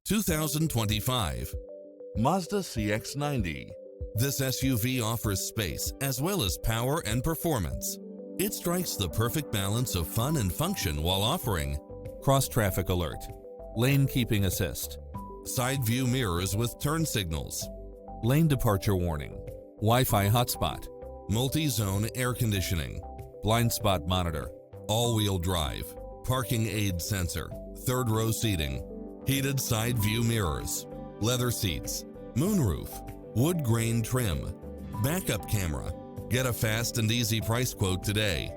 2025 Mazda CX-90. This SUV offers space as well as power and performance. It strikes the perfect balance of fun and function while offering cross-traffic alert, lane keeping assist, side view mirrors with turn signals, lane departure warning, Wi-Fi hotspot, multi-zone air conditioning, blind spot monitor, all-wheel drive, parking aid sensor, third row seating, heated side view mirrors, leather seats, moonroof, wood grain trim, backup camera. Get a fast and easy price quote today.